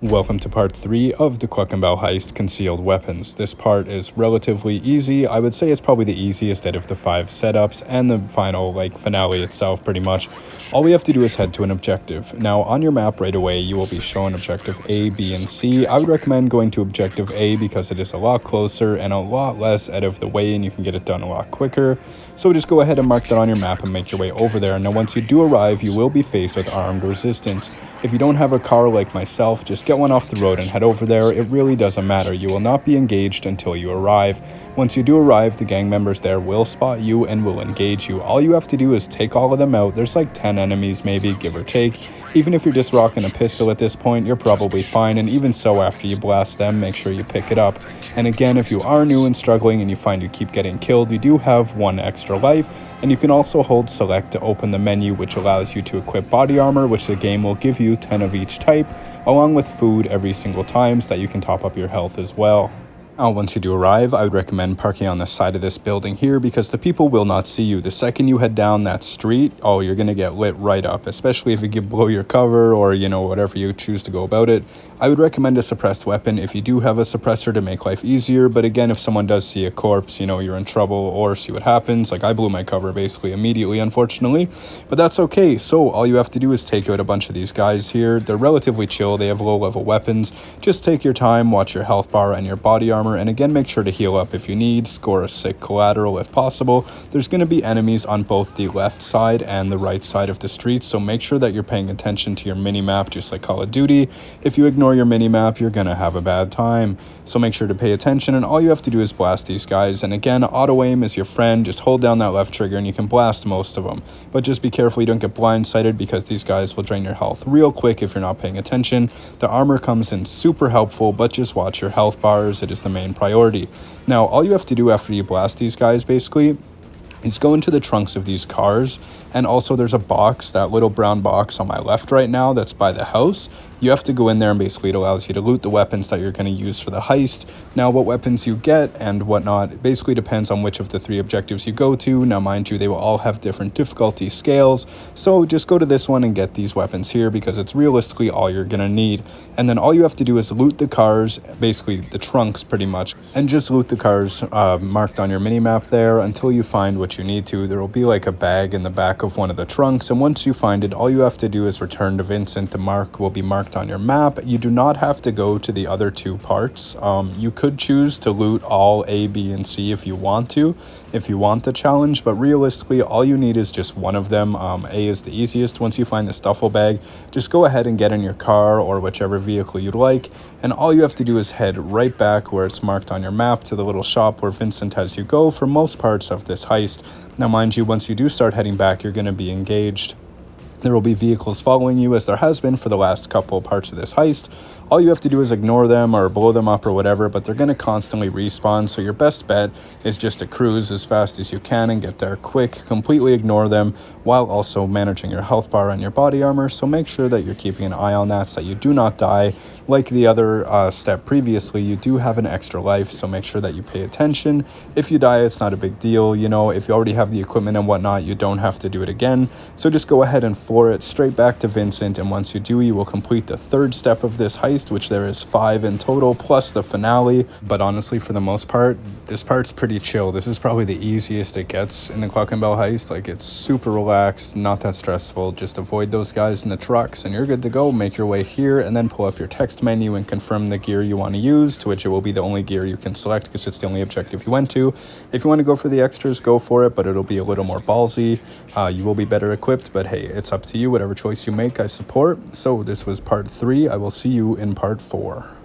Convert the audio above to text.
Welcome to part 3 of the Cluckin Heist Concealed Weapons. This part is relatively easy. I would say it's probably the easiest out of the 5 setups and the final finale itself pretty much. All we have to do is head to an objective. Now on your map right away you will be shown objective A, B, and C. I would recommend going to objective A because it is a lot closer and a lot less out of the way and you can get it done a lot quicker. So just go ahead and mark that on your map and make your way over there. Now once you do arrive you will be faced with armed resistance. If you don't have a car like myself, just get one off the road and head over there. It really doesn't matter. You will not be engaged until you arrive. Once you do arrive, the gang members there will spot you and will engage you. All you have to do is take all of them out. There's like 10 enemies maybe, give or take. Even if you're just rocking a pistol at this point, you're probably fine. And even so, after you blast them, make sure you pick it up. And again, if you are new and struggling and you find you keep getting killed, you do have 1 extra life. And you can also hold select to open the menu, which allows you to equip body armor, which the game will give you 10 of each type, along with food every single time so that you can top up your health as well. Once you do arrive, I would recommend parking on the side of this building here because the people will not see you. The second you head down that street, you're going to get lit right up, especially if you blow your cover or, whatever you choose to go about it. I would recommend a suppressed weapon if you do have a suppressor to make life easier. But again, if someone does see a corpse, you're in trouble or see what happens. Like I blew my cover basically immediately, unfortunately, but that's okay. So all you have to do is take out a bunch of these guys here. They're relatively chill. They have low level weapons. Just take your time, watch your health bar and your body armor. And again, make sure to heal up if you need, score a sick collateral if possible. There's going to be enemies on both the left side and the right side of the street, so make sure that you're paying attention to your mini-map just like Call of Duty. If you ignore your mini-map, you're going to have a bad time. So make sure to pay attention, and all you have to do is blast these guys. And again, auto-aim is your friend. Just hold down that left trigger and you can blast most of them. But just be careful you don't get blindsided because these guys will drain your health real quick if you're not paying attention. The armor comes in super helpful, but just watch your health bars. It is the main priority. Now, all you have to do after you blast these guys basically is go into the trunks of these cars, and also there's a box, that little brown box on my left right now that's by the house. You have to go in there and basically it allows you to loot the weapons that you're going to use for the heist. Now what weapons you get and whatnot, it basically depends on which of the 3 objectives you go to. Now mind you, they will all have different difficulty scales, so just go to this one and get these weapons here because it's realistically all you're going to need. And then all you have to do is loot the cars, basically the trunks pretty much, and just loot the cars marked on your mini-map there until you find what you need to. There will be like a bag in the back of one of the trunks, and once you find it, all you have to do is return to Vincent. The mark will be marked on your map. You do not have to go to the other 2 parts. You could choose to loot all A, B, and C if you want to, if you want the challenge, but realistically all you need is just one of them. A is the easiest. Once you find the duffel bag, just go ahead and get in your car or whichever vehicle you'd like, and all you have to do is head right back where it's marked on your map to the little shop where Vincent has you go for most parts of this heist. Now mind you, once you do start heading back, you're going to be engaged. There will be vehicles following you, as there has been for the last couple parts of this heist. All you have to do is ignore them or blow them up or whatever, but they're going to constantly respawn, so your best bet is just to cruise as fast as you can and get there quick. Completely ignore them while also managing your health bar and your body armor, so make sure that you're keeping an eye on that so that you do not die. Like the other step previously, you do have an extra life, so make sure that you pay attention. If you die, it's not a big deal. If you already have the equipment and whatnot, you don't have to do it again. So just go ahead and floor it straight back to Vincent, and once you do, you will complete the 3rd step of this heist, which there is 5 in total, plus the finale. But honestly, for the most part, this part's pretty chill. This is probably the easiest it gets in the Cluckin heist. Like, it's super relaxed, not that stressful. Just avoid those guys in the trucks and you're good to go. Make your way here and then pull up your text menu and confirm the gear you want to use, to which it will be the only gear you can select because it's the only objective you went to. If you want to go for the extras, go for it, but it'll be a little more ballsy. You will be better equipped, but hey, it's up to you. Whatever choice you make, I support. So this was part 3. I will see you in part 4.